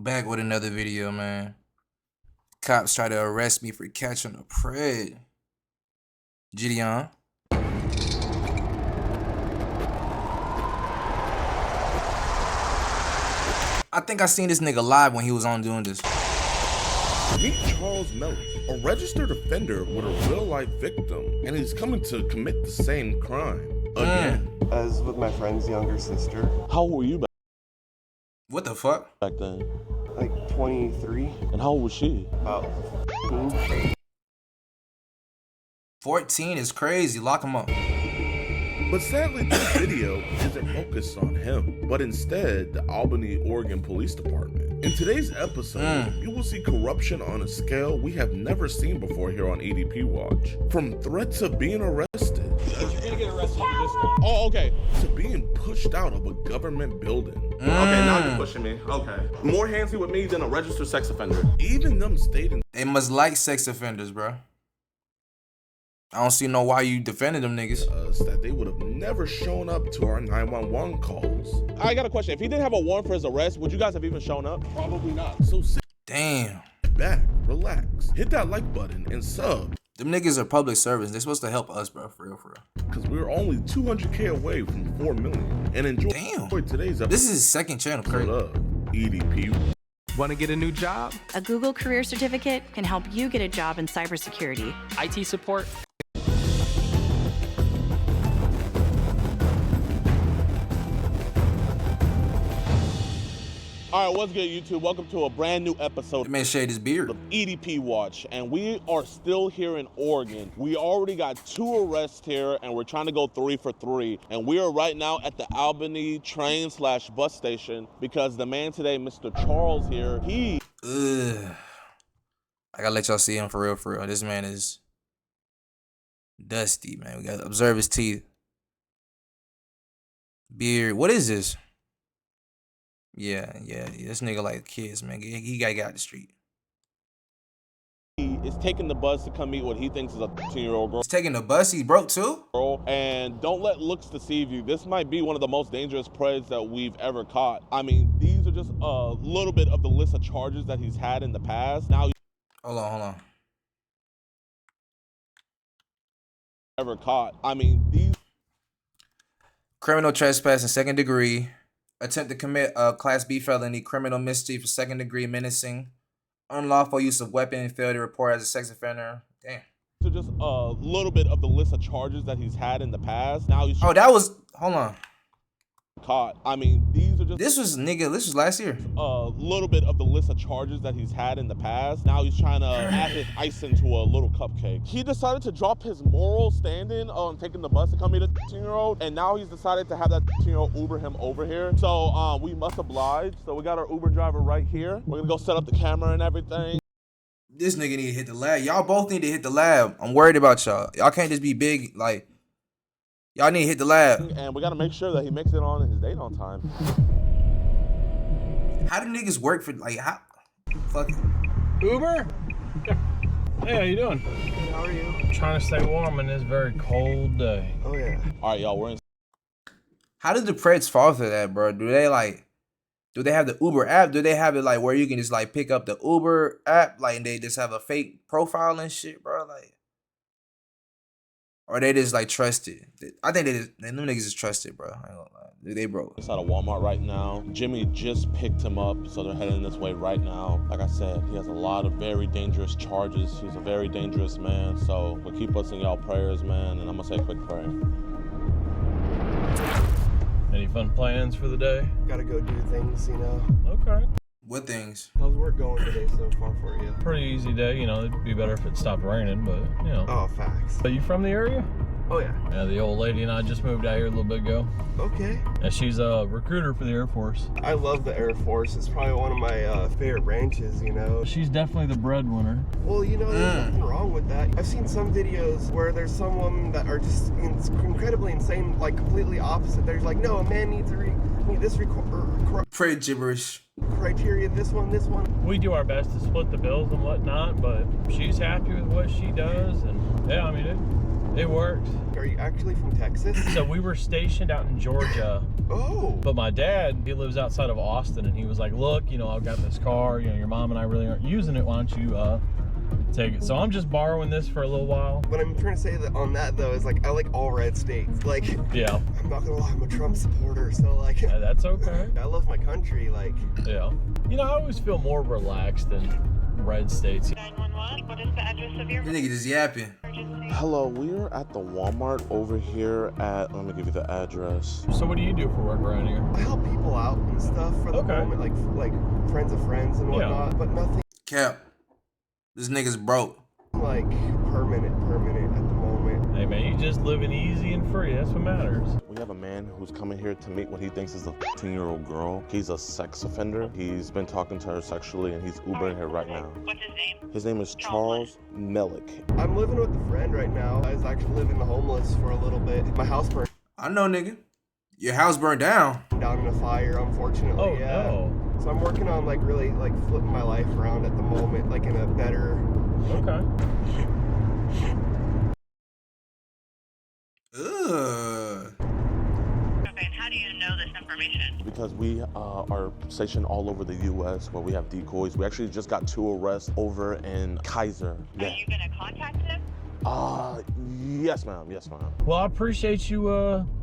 Back with another video, man. Cops try to arrest me for catching a pred. Gideon. I think I seen this nigga live when he was on doing this. Meet Charles Melly, a registered offender with a real-life victim, and he's coming to commit the same crime again. As with my friend's younger sister. How old were you What the fuck? back then? Like 23. And how old was she? About 15. 14 is crazy. Lock him up. But sadly, this video isn't focused on him, but instead the Albany, Oregon Police Department. In today's episode, you will see corruption on a scale we have never seen before here on EDP Watch. From threats of being arrested, You're gonna get arrested for this one. Oh, okay. to being pushed out of a government building. Okay, now you're pushing me. Okay. More handsy with me than a registered sex offender. Even them stating They must like sex offenders, bro. I don't see no why you defending them niggas. us that they would have never shown up to our 911 calls. I got a question. If he didn't have a warrant for his arrest, would you guys have even shown up? Probably not. So sit Damn. back, relax, hit that like button and sub, Them niggas are public servants. They're supposed to help us, bro. For real, for real. because we're only 200K away from 4 million. And enjoy Damn. today's episode This is his second channel. Crazy. of EDP. Want to get a new job? A Google Career Certificate can help you get a job in cybersecurity. IT support? All right, what's good, YouTube? Welcome to a brand new episode That man shade his beard. of EDP Watch, and we are still here in Oregon. We already got 2 arrests here, and we're trying to go 3 for 3. And we are right now at the Albany train/bus station because the man today, Mr. Charles here, he Ugh. I gotta let y'all see him for real, for real. This man is dusty, man. We gotta observe his teeth. Beard. What is this? Yeah. This nigga like kids, man. He gotta get out the street. is taking the bus to come meet what he thinks is a 13-year-old He's taking the bus. He broke too? girl. And don't let looks deceive you. This might be one of the most dangerous preds that we've ever caught. I mean, these are just a little bit of the list of charges that he's had in the past. Now Hold on. ever caught. I mean, these Criminal trespass in second degree. Attempt to commit a Class B felony. Criminal mischief for second degree menacing. Unlawful use of weapon and failure to report as a sex offender. Damn. are just a little bit of the list of charges that he's had in the past. Now he's Oh, that was. Hold on. caught. I mean, these are just This was last year. a little bit of the list of charges that he's had in the past. Now he's trying to add his ice into a little cupcake. He decided to drop his moral standing on taking the bus to come meet a 13-year-old, and now he's decided to have that 13-year-old Uber him over here. So we must oblige. So we got our Uber driver right here. We're gonna go set up the camera and everything. This nigga need to hit the lab. Y'all both need to hit the lab. I'm worried about y'all. Y'all can't just be big. Like, y'all need to hit the lab. And we gotta make sure that he makes it on his date on time. How do niggas work for, like, how? Fuck it. Uber? Hey, how you doing? How are you? Trying to stay warm in this very cold day. Oh yeah. All right, y'all, we're in. How did the Preds fall for that, bro? Do they have the Uber app? Do they have it, like, where you can just, like, pick up the Uber app? Like, and they just have a fake profile and shit, bro? Like, or they just, like, trusted? I think them niggas is trusted, bro. I ain't gonna lie. They broke. Inside of Walmart right now. Jimmy just picked him up, so they're heading this way right now. Like I said, he has a lot of very dangerous charges. He's a very dangerous man, so we'll keep us in y'all prayers, man, and I'm gonna say a quick prayer. Any fun plans for the day? Gotta go do things, you know. Okay. What things? How's work going today so far for you? Pretty easy day, you know, it'd be better if it stopped raining, but, you know. Oh, facts. Are you from the area? Oh yeah. Yeah, the old lady and I just moved out here a little bit ago. Okay. And she's a recruiter for the Air Force. I love the Air Force. It's probably one of my favorite branches, you know. She's definitely the breadwinner. Well, you know, there's nothing wrong with that. I've seen some videos where there's some women that are just incredibly insane, like completely opposite. There's like, no, a man needs to meet this Pred gibberish. criteria, this one. We do our best to split the bills and whatnot, but she's happy with what she does, and yeah, I mean, It worked. Are you actually from Texas? So we were stationed out in Georgia. Oh. But my dad, he lives outside of Austin, and he was like, look, you know, I've got this car, you know, your mom and I really aren't using it. Why don't you take it? So I'm just borrowing this for a little while. What I'm trying to say that on that though is like I like all red states. Like Yeah. I'm not gonna lie, I'm a Trump supporter, so like Yeah, that's okay. I love my country, like Yeah. You know, I always feel more relaxed in red states. 911, what is the address of your This nigga just yapping. Hello, we're at the Walmart over here at, let me give you the address. So what do you do for work around here? I help people out and stuff for the Okay. moment, like friends of friends and whatnot, but nothing Cap. This nigga's broke. like permanent at the moment. Hey man, you just living easy and free. That's what matters. We have a man who's coming here to meet what he thinks is a 15-year-old girl. He's a sex offender. He's been talking to her sexually, and he's Ubering here right now. What's his name? His name is Charles Melick. I'm living with a friend right now. I was actually living the homeless for a little bit. My house burned I know, nigga. Your house burned down. down in a fire, unfortunately. Oh yeah. no. So I'm working on like really like flipping my life around at the moment, like in a better. Okay. Ugh. Okay, and how do you know this information? Because we are stationed all over the U.S. where we have decoys. We actually just got 2 arrests over in Kaiser. Are you gonna contact him? Yes, ma'am. Yes, ma'am. Well, I appreciate you,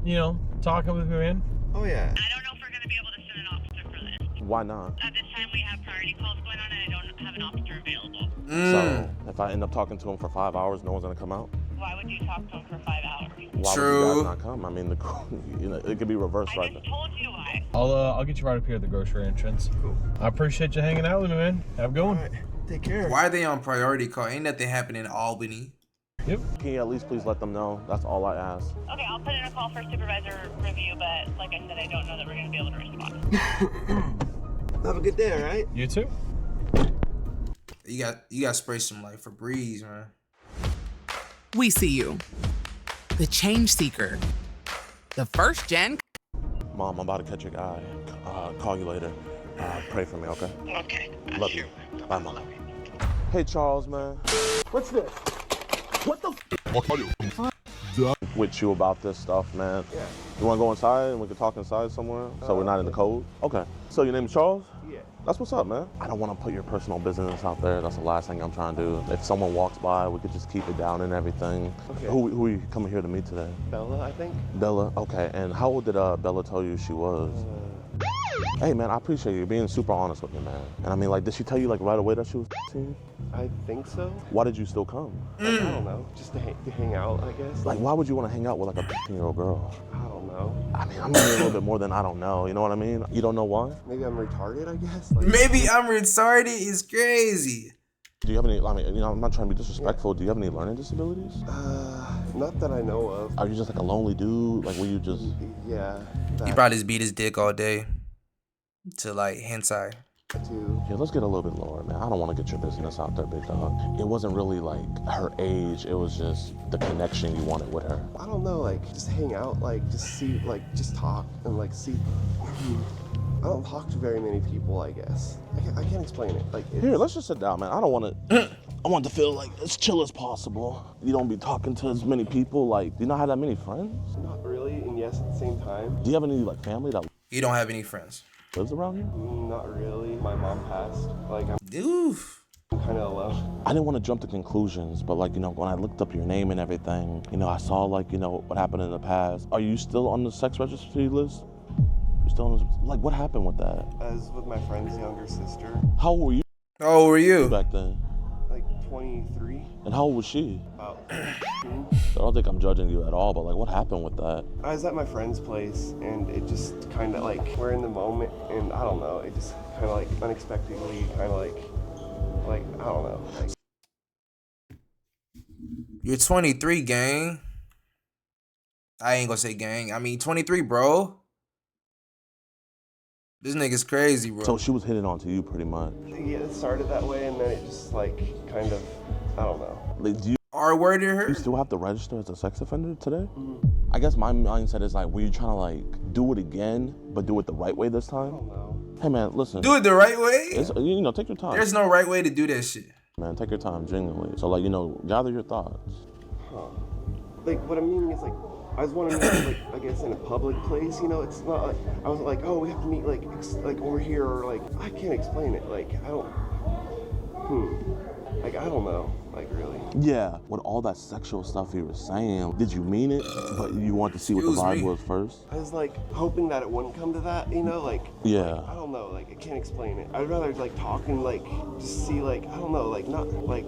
you know, talking with me, man. Oh yeah. I don't know if we're gonna be able to send an officer for this. Why not? At this time, we have priority calls going on, and I don't have an officer available. So if I end up talking to him for 5 hours, no one's gonna come out? Why would you talk to him for 5 hours? Why True. would you guys not come? I mean, you know, it could be reversed I right just now. told you why. I'll get you right up here at the grocery entrance. Cool. I appreciate you hanging out with me, man. Have a good All one. right. Take care. Why are they on priority call? Ain't nothing happening in Albany. Yep. Can you at least please let them know? That's all I ask. Okay, I'll put in a call for supervisor review, but like I said, I don't know that we're gonna be able to respond. Have a good day, all right? You too. You got to spray some like Febreze, man. We see you. The change seeker. The first gen. Mom, I'm about to catch a guy. Call you later. Pray for me, okay? Okay. Love you. Bye, Mom. Hey, Charles, man. What's this? What the with you about this stuff, man. Yeah. You want to go inside and we can talk inside somewhere so we're not in the cold? Okay. So your name's Charles? Yeah. That's what's up, man. I don't want to put your personal business out there. That's the last thing I'm trying to do. If someone walks by, we could just keep it down and everything. Okay. Who are you coming here to meet today? Bella, I think. Bella? Okay. And how old did Bella tell you she was? Hey, man, I appreciate you being super honest with me, man. And I mean, like, did she tell you, like, right away that she was 15? I think so. Why did you still come? Like, I don't know. Just to hang out, I guess. Like, why would you want to hang out with, like, a 15-year-old girl? I don't know. I mean, I'm maybe a little bit more than I don't know. You know what I mean? You don't know why? Maybe I'm retarded, I guess. Like, Maybe I'm retarded is crazy. Do you have any, I mean, you know, I'm not trying to be disrespectful. Do you have any learning disabilities? not that I know of. Are you just, like, a lonely dude? Like, were you just... Yeah. He probably just beat his dick all day to like hentai. Yeah, let's get a little bit lower, man. I don't want to get your business out there, big dog. It wasn't really like her age. It was just the connection you wanted with her. I don't know, like, just hang out, like, just see, like, just talk and, like, see. I don't talk to very many people, I guess. I can't explain it. Like, Here, let's just sit down, man. I don't want to. I want to feel like as chill as possible. You don't be talking to as many people. Like, do you not have that many friends? Not really, and yes at the same time. Do you have any like family that You don't have any friends. lives around here? Not really. My mom passed. Like, Oof. I'm kind of alone. I didn't want to jump to conclusions, but like, you know, when I looked up your name and everything, you know, I saw like, you know, what happened in the past. Are you still on the sex registry list? You still on the, like, what happened with that? I was with my friend's younger sister, How old were you How old were you? back then? like 23, And how old was she? about 15. I don't think I'm judging you at all, but like, what happened with that? I was at my friend's place, and it just kind of like, we're in the moment, and I don't know, it just kind of like unexpectedly, kind of like, I don't know. Like, You're 23, gang. I ain't gonna say gang. I mean 23, bro. This nigga's crazy, bro. So she was hitting on to you pretty much. yeah, it started that way, and then it just like kind of, I don't know. Like, do you R-worded her? still have to register as a sex offender today? I guess my mindset is like, were you trying to like do it again, but do it the right way this I time? don't know. Hey man, listen. Do it the right way? It's, you know, take your time. There's no right way to do that shit. Man, take your time, genuinely. So like, you know, gather your thoughts. Huh. like what I mean is like I was wanting to meet like I guess in a public place, you know. It's not like I was like, oh, we have to meet like over here, or like I can't explain it. Like I don't. Like I don't know. Like really. Yeah. With all that sexual stuff you were saying, did you mean it? But you want to see what the vibe was first? I was like hoping that it wouldn't come to that, you know. Like yeah. Like, I don't know. Like I can't explain it. I'd rather like talk and like just see like I don't know. Like not like.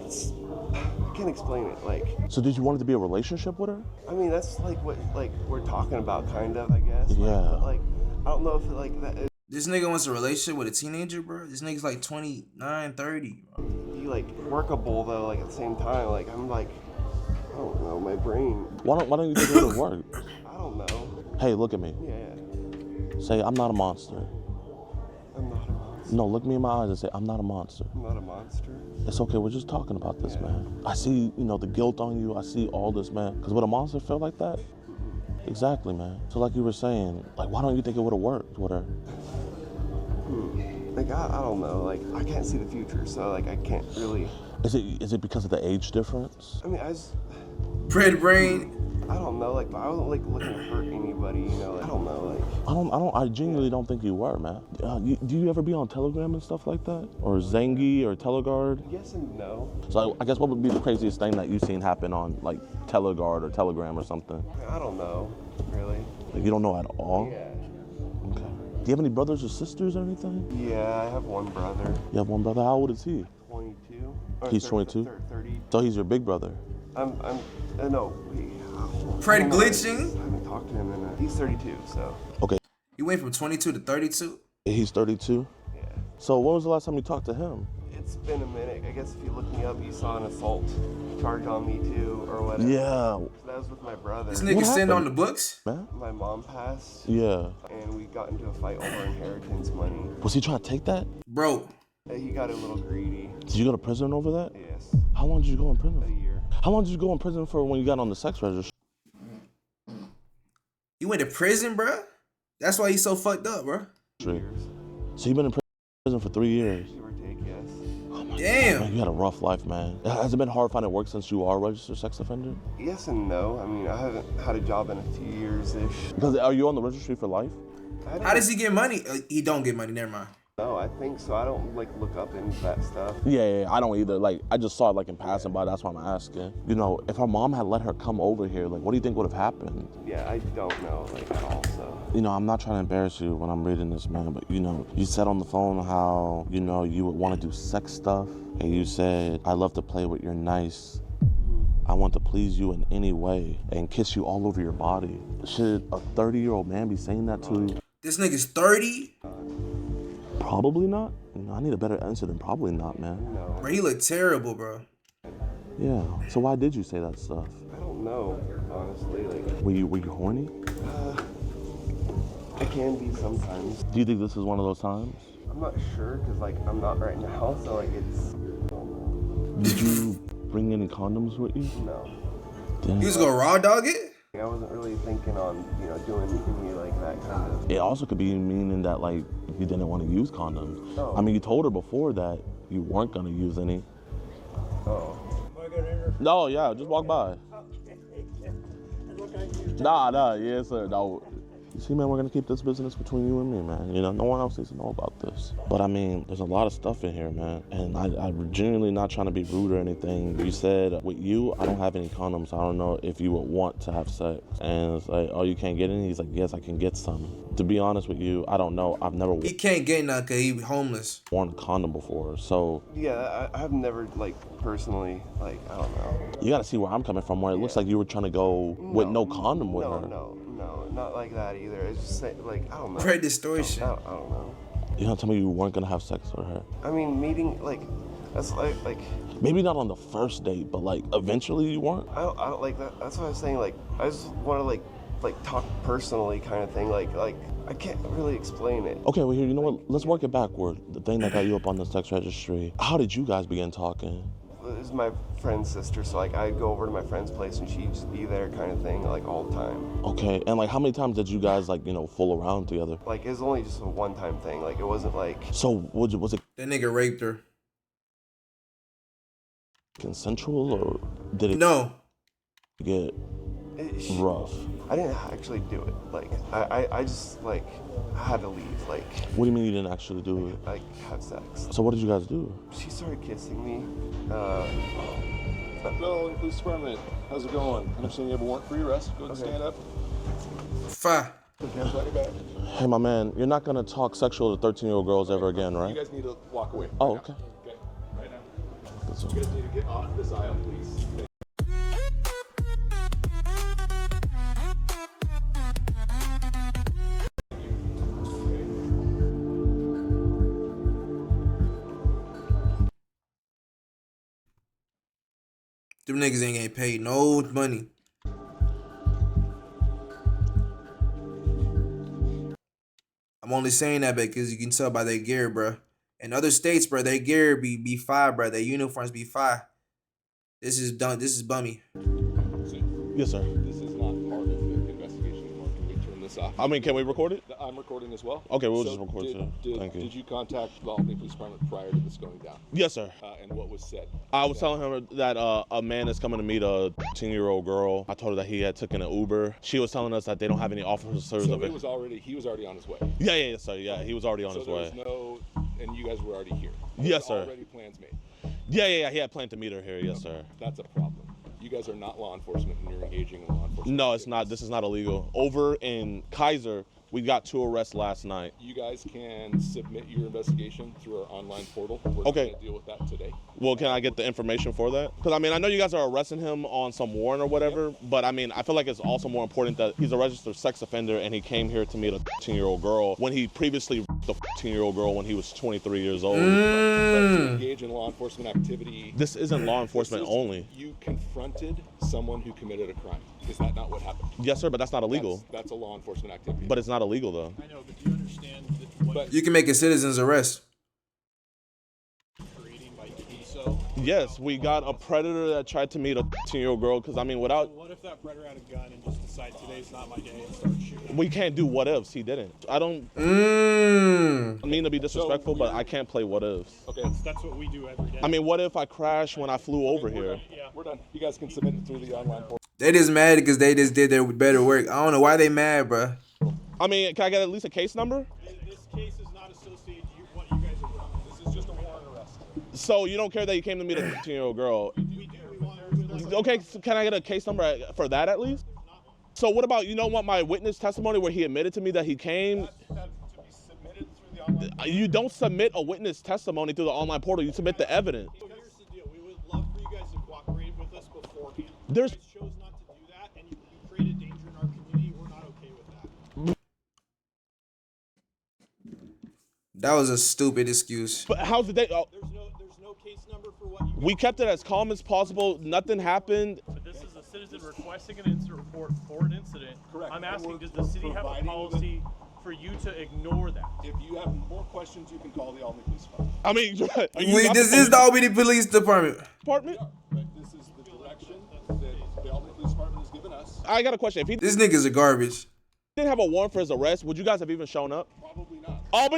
I can't explain it, like. So did you want it to be a relationship with her? I mean, that's like what like we're talking about, kind of, I guess. Yeah. But, like, I don't know if it, like that. This nigga wants a relationship with a teenager, bro. This nigga's like 29, 30. Bro. Be like workable though, like at the same time. Like I'm like, I don't know, my brain. Why don't you think it would work? I don't know. Hey, look at me. Yeah. Say I'm not a monster. I'm not a monster. No, look me in my eyes and say I'm not a monster. I'm not a monster. It's okay, we're just talking about this, man. I see, you know, the guilt on you. I see all this, man. Because would a monster feel like that? Exactly, man. So like you were saying, like, why don't you think it would have worked with her? Like, I don't know. Like, I can't see the future, so, like, I can't really... Is it because of the age difference? I mean, I just... Bread brain. I don't know, like, I wasn't, like, looking to hurt anybody, you know? Like, I don't know, like... I genuinely don't think you were, man. Do you ever be on Telegram and stuff like that? Or Zengi or Teleguard? Yes and no. So I guess what would be the craziest thing that you've seen happen on, like, Teleguard or Telegram or something? I don't know, really. Like, you don't know at all? Yeah. Okay. Do you have any brothers or sisters or anything? Yeah, I have one brother. You have one brother? How old is he? 22. He's 22? 30. So he's your big brother? No. Fred glitching? I haven't talked to him in he's 32, so. Okay. You went from 22 to 32? He's 32? Yeah. So when was the last time you talked to him? It's been a minute. I guess if you look me up, you saw an assault charge on me too, or whatever. Yeah. So that was with my brother. This nigga sitting on the books? Man? My mom passed. Yeah. And we got into a fight over inheritance money. Was he trying to take that? Bro. He got a little greedy. Did you go to prison over that? Yes. How long did you go in prison? A year. How long did you go in prison for when you got on the sex register? You went to prison, bro? That's why he's so fucked up, bro. 2 years. So you've been in prison for 3 years? Give or take, yes. Oh my Damn. God, man, you had a rough life, man. Has it been hard finding work since you are a registered sex offender? Yes and no. I mean, I haven't had a job in a few years-ish. Because are you on the registry for life? How does he get money? He don't get money, never mind. No, I think so. I don't like look up into that stuff. Yeah, I don't either. Like, I just saw it like in passing by. That's why I'm asking. You know, if her mom had let her come over here, like, what do you think would have happened? Yeah, I don't know, like, at all, so. You know, I'm not trying to embarrass you when I'm reading this, man, but, you know, you said on the phone how, you know, you would want to do sex stuff, and you said, I love to play with your nice. I want to please you in any way and kiss you all over your body. Should a 30-year-old man be saying that to you? This nigga's 30? Probably not. You know, I need a better answer than probably not, man. No. Bro, he look terrible, bro. Yeah. So why did you say that stuff? I don't know, honestly. Like, Were you horny? I can be sometimes. Do you think this is one of those times? I'm not sure, because, like, I'm not right now, so, like, it's... I don't know. Did you bring any condoms with you? No. Damn. You was gonna raw dog it? I wasn't really thinking on, you know, doing any, like, that kind of... It also could be meaning that, like, you didn't want to use condoms. Oh. I mean, you told her before that you weren't going to use any. Oh. No, yeah, just walk by. Nah, yes, sir. No. You see, man, we're going to keep this business between you and me, man. You know, no one else needs to know about this. But, I mean, there's a lot of stuff in here, man. And I'm genuinely not trying to be rude or anything. You said, with you, I don't have any condoms. I don't know if you would want to have sex. And it's like, oh, you can't get any? He's like, yes, I can get some. To be honest with you, I don't know. I've never He can't get none because he homeless. worn a condom before. So, Yeah, I've never, like, personally, like, I don't know. you got to see where I'm coming from, where it looks like you were trying to go with no condom with her. No, not like that either. It's just, like, I don't know. Great distortion. I don't know. You're gonna tell me you weren't gonna have sex with her? I mean, meeting, like, that's like maybe not on the first date, but like eventually you weren't? I don't like that. That's what I was saying. Like, I just want to like talk personally, kind of thing. Like I can't really explain it. Okay, well here, you know what? Let's work it backward. The thing that got you up on the sex registry. How did you guys begin talking? It was my friend's sister, so like I'd go over to my friend's place and she'd just be there, kind of thing, like all the time. Okay, and like how many times did you guys like, you know, fool around together? Like it was only just a one-time thing. Like it wasn't like. So was it That nigga raped her. consensual or did it No. get Rough. I didn't actually do it. Like, I just, like, I had to leave. Like, What do you mean you didn't actually do it? like, have sex. So what did you guys do? She started kissing me. Hello, police department. How's it going? I understand you have a warrant for your arrest. Go ahead and stand up. Fire. Hey, my man, you're not gonna talk sexual to 13-year-old girls ever again, right? You guys need to walk away. Oh, okay. Okay, right now. You guys need to get off this aisle, please. Them niggas ain't getting paid no money. I'm only saying that because you can tell by their gear, bro. In other states, bro, their gear be fire, bro. Their uniforms be fire. This is done. This is bummy. Yes, sir. This is not part of the investigation anymore. Can we turn this off? I mean, can we record it? I'm recording as well. Okay, we'll just record too. Thank you. Did you contact the Albany Police Department prior to this going down? Yes, sir. And what was said? I was telling him that a man is coming to meet a 10-year-old girl. I told her that he had taken an Uber. She was telling us that they don't have any officers So of it. he was already on his way. Yeah, sir. Yeah, he was already on his way. So there was and you guys were already here. Yes, sir. Already plans made. Yeah. He had planned to meet her here. Yes, sir. That's a problem. You guys are not law enforcement and you're engaging in law enforcement. No, it's not. This is not illegal. Over in Kaiser, we got 2 arrests last night. You guys can submit your investigation through our online portal. We're Okay. going to deal with that today. Well, can I get the information for that? Because, I mean, I know you guys are arresting him on some warrant or whatever, but, I mean, I feel like it's also more important that he's a registered sex offender and he came here to meet a 13-year-old girl when he previously the 13-year-old girl when he was 23 years old. To engage in law enforcement activity. This isn't law enforcement only. You confronted someone who committed a crime. Is that not what happened? Yes, sir, but that's not illegal. That's a law enforcement activity. But it's not illegal, though. I know, but do you understand what You can make a citizen's arrest. creating by doing so? Yes, we got a predator that tried to meet a 13-year-old girl because, I mean, without... What if that predator had a gun and just decided today's not my day and started shooting? We can't do what ifs. He didn't. I don't mean to be disrespectful, but I can't play what ifs. Okay, that's what we do every day. I mean, what if I crashed when I flew over here? Yeah, we're done. You guys can submit it through the online portal. They just mad because they just did their better work. I don't know why they mad, bro. I mean, can I get at least a case number? This case is not associated to what you guys are doing. This is just a warrant arrest. So you don't care that you came to meet a 13-year-old girl? We do. Okay, so can I get a case number for that at least? So what about, you don't want my witness testimony where he admitted to me that he came? That to be submitted through the online portal. You don't submit a witness testimony through the online portal. You submit the evidence. So here's the deal. We would love for you guys to cooperate with us beforehand. There's- You guys chose not to do that, and you created danger in our community. We're not okay with that. That was a stupid excuse. But how's the day? Oh, There's no case number for what you guys. we kept it as calm as possible. Nothing happened. But this is a citizen requesting an incident report for an incident. Correct. I'm And asking, we're does the city have a providing policy for you to ignore that? If you have more questions, you can call the Albany Police Department. I mean, This is the Albany Police Department. department. But this is the direction that the Albany Police Department has given us. I got a question. If he This niggas are garbage. didn't have a warrant for his arrest, would you guys have even shown up? Probably not. Albany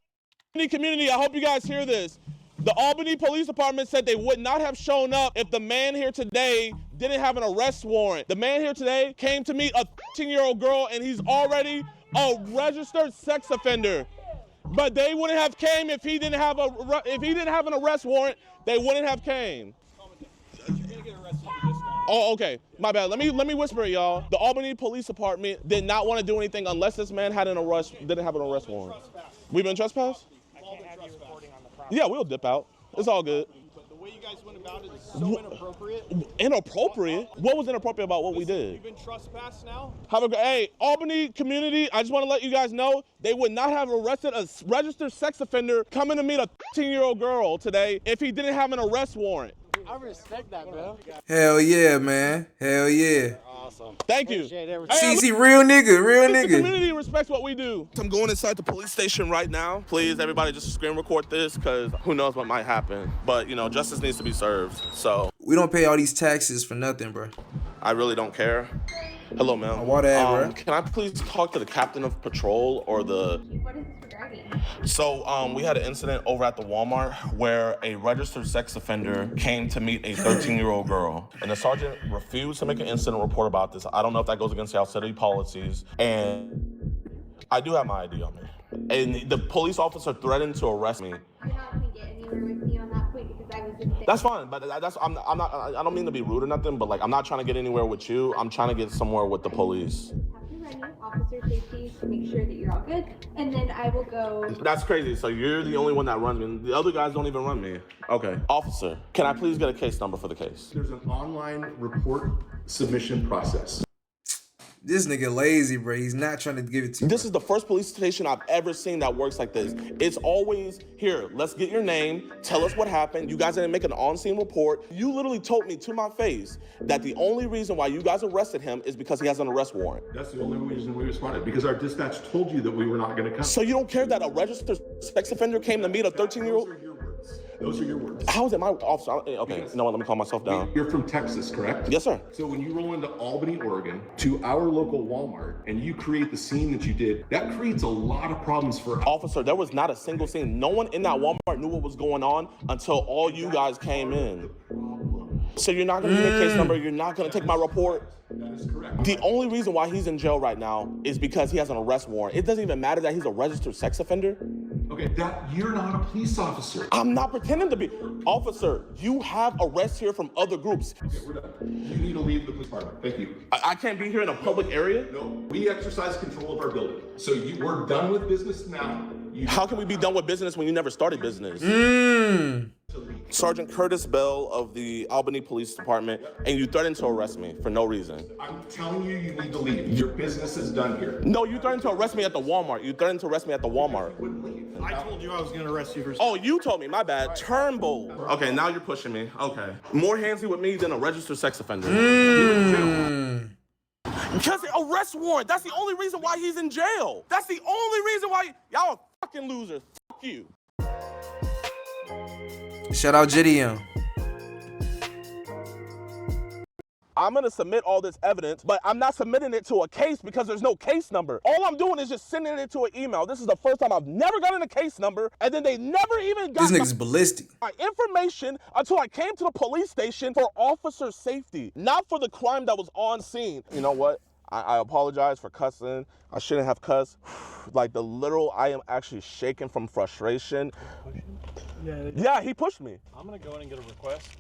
community, I hope you guys hear this. The Albany Police Department said they would not have shown up if the man here today didn't have an arrest warrant. The man here today came to meet a 13-year-old girl and he's already a registered sex offender. But they wouldn't have came if he didn't have an arrest warrant. They wouldn't have came. You're gonna get arrested for this one. Oh, okay. My bad. Let me whisper it, y'all. The Albany Police Department did not want to do anything unless this man didn't have an arrest warrant. We've been trespassed? Yeah, we'll dip out. It's all good. But the way you guys went about it is so inappropriate. Inappropriate? What was inappropriate about what we did? You've been trespassed now. Hey, Albany community, I just want to let you guys know, they would not have arrested a registered sex offender coming to meet a 13-year-old girl today if he didn't have an arrest warrant. I respect that, bro. Hell yeah, man. Hell yeah. Awesome. Thank you. See, real nigga, real The nigga. community respects what we do. I'm going inside the police station right now. Please, everybody, just screen record this because who knows what might happen. But, you know, justice needs to be served. So We don't pay all these taxes for nothing, bro. I really don't care. Hello, ma'am. What at, bro? Can I please talk to the captain of patrol or the... What is this regarding? So we had an incident over at the Walmart where a registered sex offender came to meet a 13-year-old girl, and the sergeant refused to make an incident report about this. I don't know if that goes against our city policies, and I do have my ID on me. And the police officer threatened to arrest me. You're not going to get anywhere with me on that point because I was in there. That's fine, but I don't mean to be rude or nothing, but like I'm not trying to get anywhere with you. I'm trying to get somewhere with the police. Have to run you officer safety to make sure that you're all good, and then I will go. That's crazy. So you're the only one that runs me. The other guys don't even run me. Okay. Officer, can I please get a case number for the case? There's an online report submission process. This nigga lazy, bro. He's not trying to give it to you. This is the first police station I've ever seen that works like this. It's always, here, let's get your name, tell us what happened. You guys didn't make an on-scene report. You literally told me to my face that the only reason why you guys arrested him is because he has an arrest warrant. That's the only reason we responded, because our dispatch told you that we were not going to come. So you don't care that a registered sex offender came to meet a 13-year-old? Those are your words. How is it my officer? Okay, you know what, let me calm myself down. You're from Texas, correct? Yes, sir. So when you roll into Albany, Oregon, to our local Walmart, and you create the scene that you did, that creates a lot of problems for us. Officer, there was not a single scene. No one in that Walmart knew what was going on until all you guys came in. So you're not gonna give me a case number, you're not gonna take my report? That is correct. The only reason why he's in jail right now is because he has an arrest warrant. It doesn't even matter that he's a registered sex offender. Okay, you're not a police officer. I'm not pretending to be. Officer, you have arrests here from other groups. Okay, we're done. You need to leave the police department. Thank you. I can't be here in a public area? No, we exercise control of our building. So we're done with business now. How can we be done with business when you never started business? Sergeant Curtis Bell of the Albany Police Department, and you threatened to arrest me for no reason. I'm telling you, you need to leave. Your business is done here. No, you threatened to arrest me at the Walmart. You threatened to arrest me at the Walmart. I told you I was going to arrest you for. Oh, you told me, my bad. Turnbull. Okay, now you're pushing me. Okay. More handsy with me than a registered sex offender. Because the arrest warrant, that's the only reason why he's in jail. That's the only reason why y'all are fucking losers. Fuck you. Shout out MacKillEmm. I'm gonna submit all this evidence, but I'm not submitting it to a case because there's no case number. All I'm doing is just sending it to an email. This is the first time I've never gotten a case number, and then they never even got This nigga's ballistic. my information until I came to the police station for officer safety, not for the crime that was on scene. You know what? I apologize for cussing. I shouldn't have cussed. Like I am actually shaking from frustration. Yeah, he pushed me. I'm gonna go in and get a request.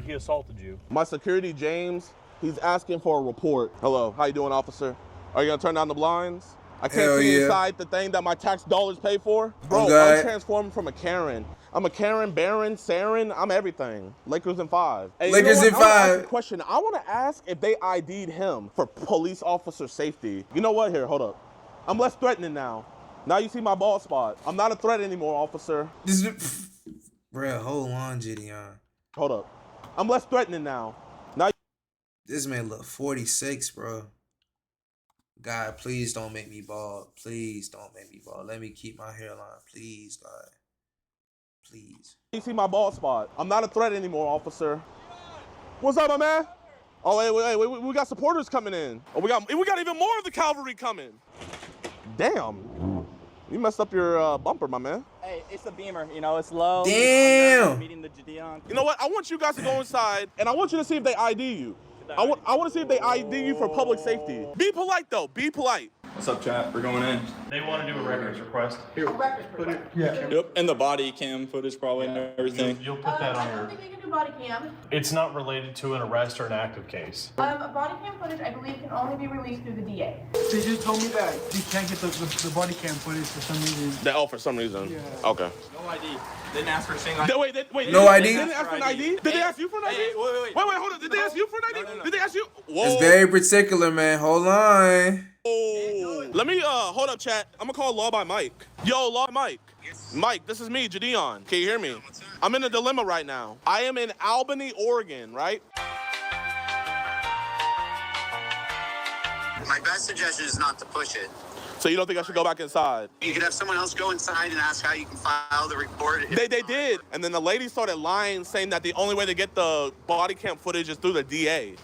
He assaulted you. My security, James, he's asking for a report. Hello, how you doing, officer? Are you gonna turn down the blinds? I can't see inside the thing that my tax dollars pay for. Bro, I'm transforming from a Karen. I'm a Karen, Baron, Saren, I'm everything. Lakers in 5. Hey, Lakers in 5. I want to ask a question. I want to ask if they ID'd him for police officer safety. You know what? Here, hold up. I'm less threatening now. Now you see my bald spot. I'm not a threat anymore, officer. Bro, hold on, MacKillEmm. Hold up. I'm less threatening now. This man look 46, bro. God, please don't make me bald. Please don't make me bald. Let me keep my hairline. Please, God. Please. You see my bald spot. I'm not a threat anymore, officer. What's up, my man? Oh, wait, we got supporters coming in. Oh, we got even more of the cavalry coming. Damn. You messed up your bumper, my man. Hey, it's a Beamer, you know, it's low. Damn. Meeting the Gideon. You know what? I want you guys to go inside, and I want you to see if they ID you. I want to see if they ID you for public safety. Be polite, though. Be polite. What's up, chat? We're going in. They want to do a records request. Here, put it. Yeah. Yep, and the body cam footage probably and everything. You'll put that on I your. don't think we can do body cam. It's not related to an arrest or an active case. Body cam footage, I believe, can only be released through the DA. They just told me that you can't get the body cam footage for some reason. For some reason. Yeah. Okay. No ID. Didn't ask for a single ID. Wait. No ID? They didn't ask for an ID? Did they ask you for an ID? Hey, wait, hold on. Did they ask you for an ID? No. Did they ask you? Whoa. It's very particular, man. Hold on. Oh. Let me, hold up, chat. I'm gonna call Law by Mike. Yo, Law Mike. Yes. Mike, this is me, Gideon. Can you hear me? I'm in a dilemma right now. I am in Albany, Oregon, right? My best suggestion is not to push it. So you don't think I should go back inside? You could have someone else go inside and ask how you can file the report. They did. And then the lady started lying, saying that the only way to get the body cam footage is through the DA.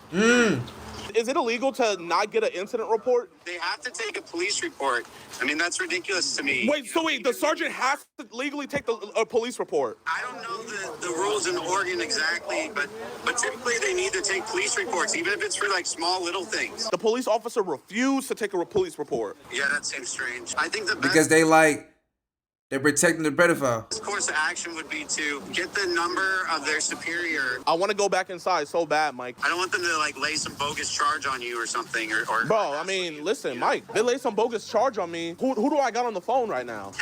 Is it illegal to not get an incident report? They have to take a police report. I mean, that's ridiculous to me. Wait, so wait, the sergeant has to legally take a police report? I don't know the rules in Oregon exactly, but typically they need to take police reports, even if it's for like small little things. The police officer refused to take a police report. Yeah, that seems strange. I think the best Because they're protecting the pedophile. course of action would be to get the number of their superior. I want to go back inside so bad, Mike. I don't want them to like lay some bogus charge on you or something. Or Bro, I mean, listen, Mike, they laid some bogus charge on me. Who do I got on the phone right now?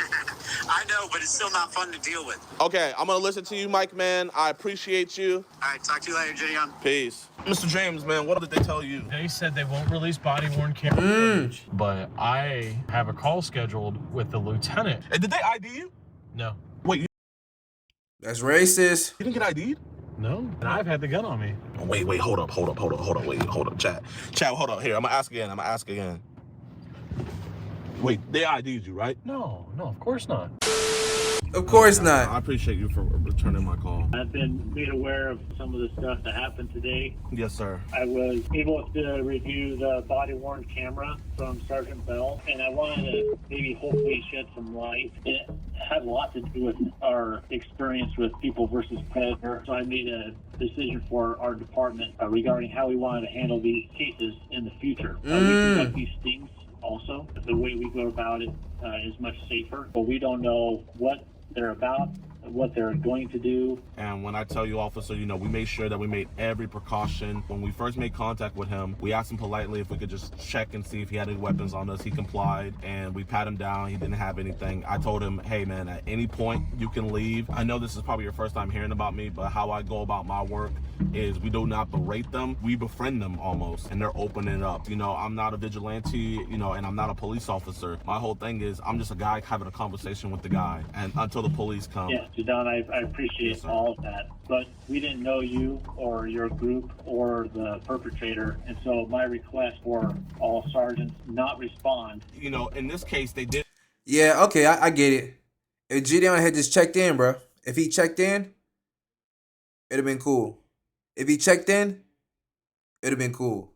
I know, but it's still not fun to deal with. Okay, I'm going to listen to you, Mike, man. I appreciate you. All right, talk to you later, Gideon. Peace. Mr. James, man, what did they tell you? They said they won't release body-worn camera footage, but I have a call scheduled with the lieutenant. And did they ID you? No. Wait, That's racist. you didn't get ID'd? No, and I've had the gun on me. Wait, hold up, hold up, chat, hold up, here, I'm gonna ask again. Wait, they ID'd you, right? No, of course not. Of course not. I appreciate you for returning my call. I've been made aware of some of the stuff that happened today. Yes, sir. I was able to review the body-worn camera from Sergeant Bell, and I wanted to maybe hopefully shed some light. It had a lot to do with our experience with People versus Predator, so I made a decision for our department regarding how we wanted to handle these cases in the future. We conduct these stings also. The way we go about it is much safer, but we don't know what they're about, what they're going to do. And when I tell you, officer, you know, we made sure that we made every precaution. When we first made contact with him, we asked him politely if we could just check and see if he had any weapons on us. He complied, and we pat him down. He didn't have anything. I told him, hey man, at any point you can leave. I know this is probably your first time hearing about me, but how I go about my work is we do not berate them, we befriend them almost, and they're opening up. You know, I'm not a vigilante, you know, and I'm not a police officer. My whole thing is I'm just a guy having a conversation with the guy, and until the police come. Yeah, Don, I appreciate all of that, but we didn't know you or your group or the perpetrator, and so my request for all sergeants not respond. You know, in this case, they did. Yeah, okay, I get it. If Gideon had just checked in, bro, if he checked in, it'd have been cool. If he checked in, it'd have been cool.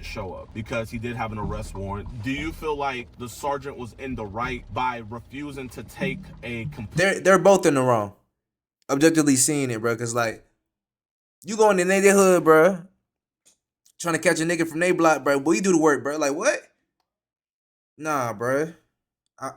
Show up because he did have an arrest warrant. Do you feel like the sergeant was in the right by refusing to take a They're both in the wrong. Objectively seeing it, bro, cause like you go in the neighborhood, bro, trying to catch a nigga from their block, bro. Boy, you do the work, bro. Like what? Nah, bro.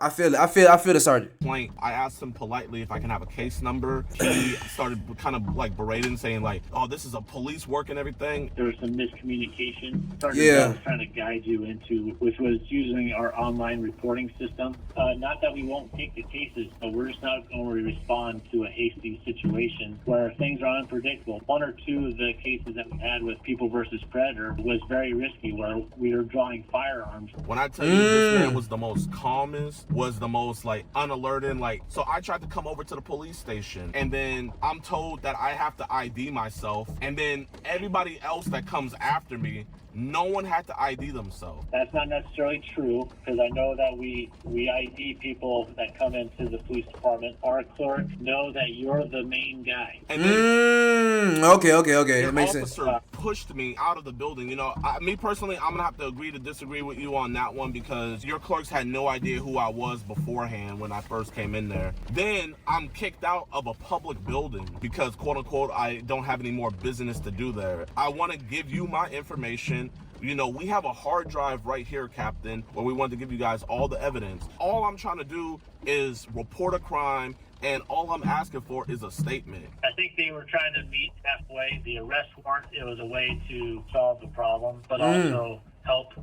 I feel it. I feel the sergeant. I asked him politely if I can have a case number. He started kind of like berating, saying like, "Oh, this is a police work and everything." There was some miscommunication. Sergeant Bell was trying to guide you into, which was using our online reporting system. Not that we won't take the cases, but we're just not going to respond to a hasty situation where things are unpredictable. One or two of the cases that we had with People versus Predator was very risky, where we were drawing firearms. When I tell you this man was the most calmest, was the most like unalerted, like, so I tried to come over to the police station, and then I'm told that I have to ID myself, and then everybody else that comes after me, no one had to ID themselves. That's not necessarily true, because I know that we ID people that come into the police department. Our clerks know that you're the main guy. And then okay. That makes sense. Officer pushed me out of the building. You know, me personally, I'm gonna have to agree to disagree with you on that one, because your clerks had no idea who I was beforehand when I first came in there. Then I'm kicked out of a public building because, quote unquote, I don't have any more business to do there. I want to give you my information. You know, we have a hard drive right here, Captain, where we want to give you guys all the evidence. All I'm trying to do is report a crime, and all I'm asking for is a statement. I think they were trying to meet halfway. The arrest warrant, it was a way to solve the problem, but also help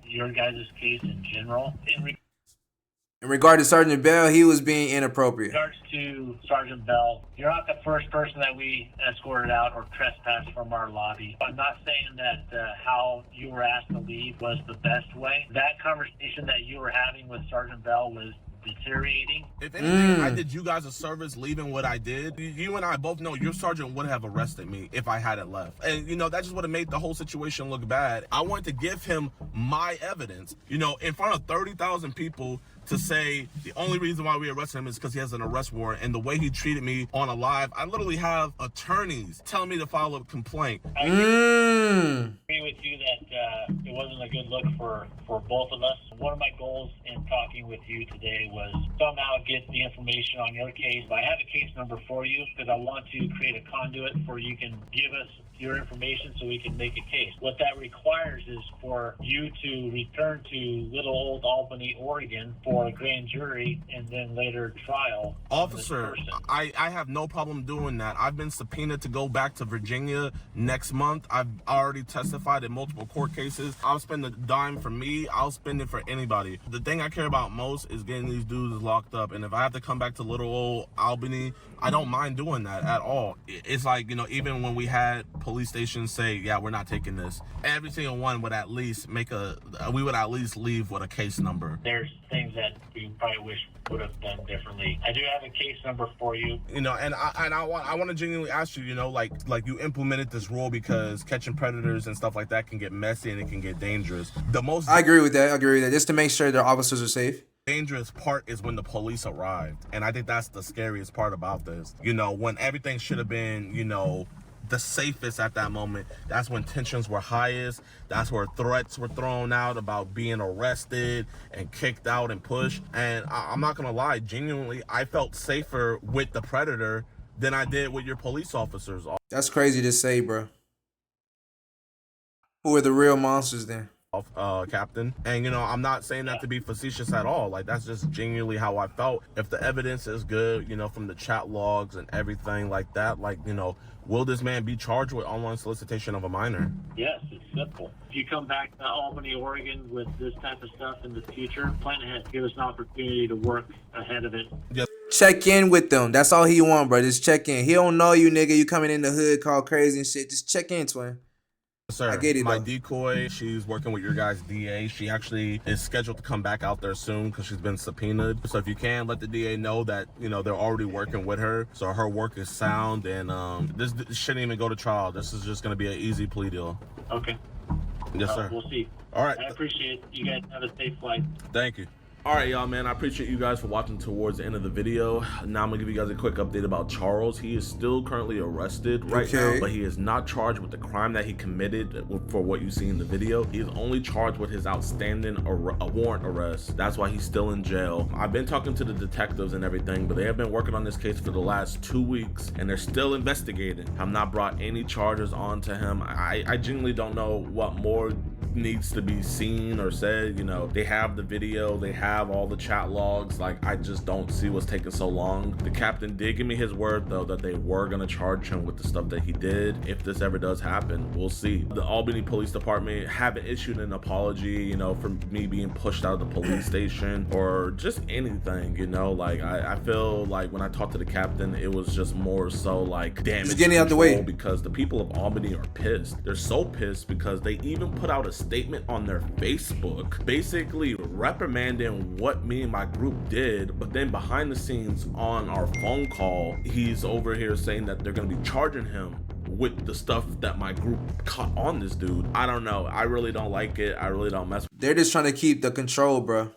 your guys' case in general. In regard to Sergeant Bell, he was being inappropriate. In regards to Sergeant Bell, you're not the first person that we escorted out or trespassed from our lobby. I'm not saying that how you were asked to leave was the best way. That conversation that you were having with Sergeant Bell was deteriorating. If anything, I did you guys a service leaving what I did. You and I both know your sergeant would have arrested me if I hadn't left. And, you know, that just would have made the whole situation look bad. I wanted to give him my evidence, you know, in front of 30,000 people, to say the only reason why we arrested him is because he has an arrest warrant. And the way he treated me on a live, I literally have attorneys telling me to file a complaint. I agree with you that it wasn't a good look for both of us. One of my goals in talking with you today was somehow get the information on your case. I have a case number for you because I want to create a conduit for you can give us your information so we can make a case. What that requires is for you to return to little old Albany, Oregon for a grand jury and then later trial. Officer, I have no problem doing that. I've been subpoenaed to go back to Virginia next month. I've already testified in multiple court cases. I'll spend a dime for me. I'll spend it for anybody. The thing I care about most is getting these dudes locked up. And if I have to come back to little old Albany, I don't mind doing that at all. It's like, you know, even when we had police stations say, yeah, we're not taking this, every single one would at least we would at least leave with a case number. There's things that we probably wish would have done differently. I do have a case number for you. You know, and I want to genuinely ask you, you know, like you implemented this rule because catching predators and stuff like that can get messy and it can get dangerous. I agree with that. Just to make sure their officers are safe. Dangerous part is when the police arrived, and I think that's the scariest part about this. You know, when everything should have been, you know, the safest at that moment, that's when tensions were highest. That's where threats were thrown out about being arrested and kicked out and pushed. And I'm not gonna lie, genuinely, I felt safer with the predator than I did with your police officers. That's crazy to say, bro. Who are the real monsters then? Captain. And, you know, I'm not saying that to be facetious at all. Like, that's just genuinely how I felt. If the evidence is good, you know, from the chat logs and everything like that, like, you know, will this man be charged with online solicitation of a minor? Yes, it's simple. If you come back to Albany, Oregon with this type of stuff in the future, plan ahead. Give us an opportunity to work ahead of it. Yes. Check in with them. That's all he want, bro. Just check in. He don't know you, nigga. You coming in the hood, call crazy and shit. Just check in, twin. Sir, I get it, my though. decoy, she's working with your guys' DA. She actually is scheduled to come back out there soon because she's been subpoenaed. So if you can, let the DA know that, you know, they're already working with her. So her work is sound, and this shouldn't even go to trial. This is just going to be an easy plea deal. Okay. Yes, sir. We'll see. All right. I appreciate it. You guys have a safe flight. Thank you. All right, y'all, man, I appreciate you guys for watching towards the end of the video. Now I'm gonna give you guys a quick update about Charles. He is still currently arrested right now, but he is not charged with the crime that he committed for what you see in the video. He is only charged with his outstanding warrant arrest. That's why he's still in jail. I've been talking to the detectives and everything, but they have been working on this case for the last 2 weeks, and they're still investigating. I've not brought any charges onto him. I genuinely don't know what more needs to be seen or said. You know, they have the video, they have all the chat logs. Like, I just don't see what's taking so long. The captain did give me his word though that they were gonna charge him with the stuff that he did. If this ever does happen, we'll see. The Albany Police Department haven't issued an apology, you know, for me being pushed out of the police station or just anything, you know. Like, I feel like when I talked to the captain, it was just more so like damage getting out the way, because the people of Albany are pissed. They're so pissed because they even put out a statement on their Facebook basically reprimanding what me and my group did, but then behind the scenes on our phone call, he's over here saying that they're gonna be charging him with the stuff that my group caught on this dude. I don't know. I really don't like it. I really don't mess with it. They're just trying to keep the control, bro.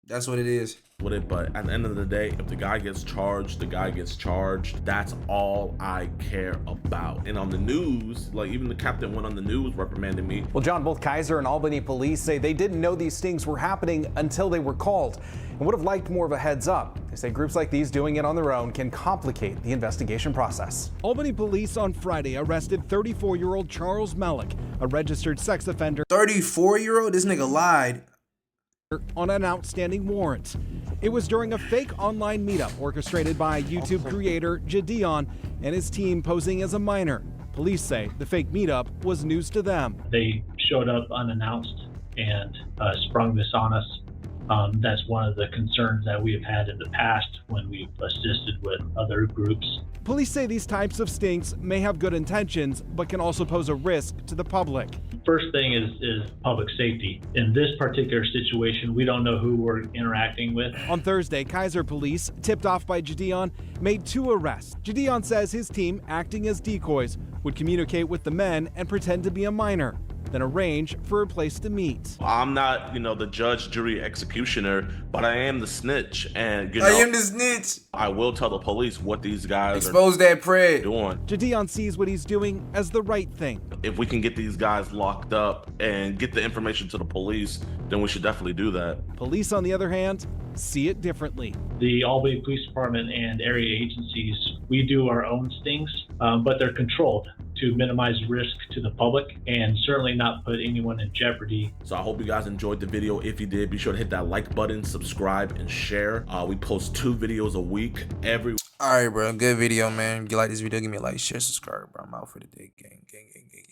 That's what it is. With it, but at the end of the day, if the guy gets charged, the guy gets charged. That's all I care about. And on the news, like, even the captain went on the news reprimanding me. Well, John, both Kaiser and Albany police say they didn't know these stings were happening until they were called and would have liked more of a heads up. They say groups like these doing it on their own can complicate the investigation process. Albany police on Friday arrested 34-year-old Charles Malik, a registered sex offender. 34-year-old? This nigga lied. On an outstanding warrant. It was during a fake online meetup orchestrated by YouTube creator Jadion and his team posing as a minor. Police say the fake meetup was news to them. They showed up unannounced and sprung this on us. That's one of the concerns that we have had in the past when we've assisted with other groups. Police say these types of stings may have good intentions, but can also pose a risk to the public. First thing is public safety. In this particular situation, we don't know who we're interacting with. On Thursday, Kaiser police, tipped off by Jadion, made 2 arrests. Jadion says his team, acting as decoys, would communicate with the men and pretend to be a minor. then arrange for a place to meet. I'm not, the judge, jury, executioner, but I am the snitch, and I am the snitch. I will tell the police what these guys expose that prey doing. Gideon sees what he's doing as the right thing. If we can get these guys locked up and get the information to the police, then we should definitely do that. Police, on the other hand, see it differently. The Albany Police Department and area agencies, we do our own stings, but they're controlled to minimize risk to the public and certainly not put anyone in jeopardy. So I hope you guys enjoyed the video. If you did, be sure to hit that like button, subscribe, and share. We post 2 videos a week every. All right, bro. Good video, man. If you like this video, give me a like, share, subscribe, bro. I'm out for the day. Gang, gang, gang, gang.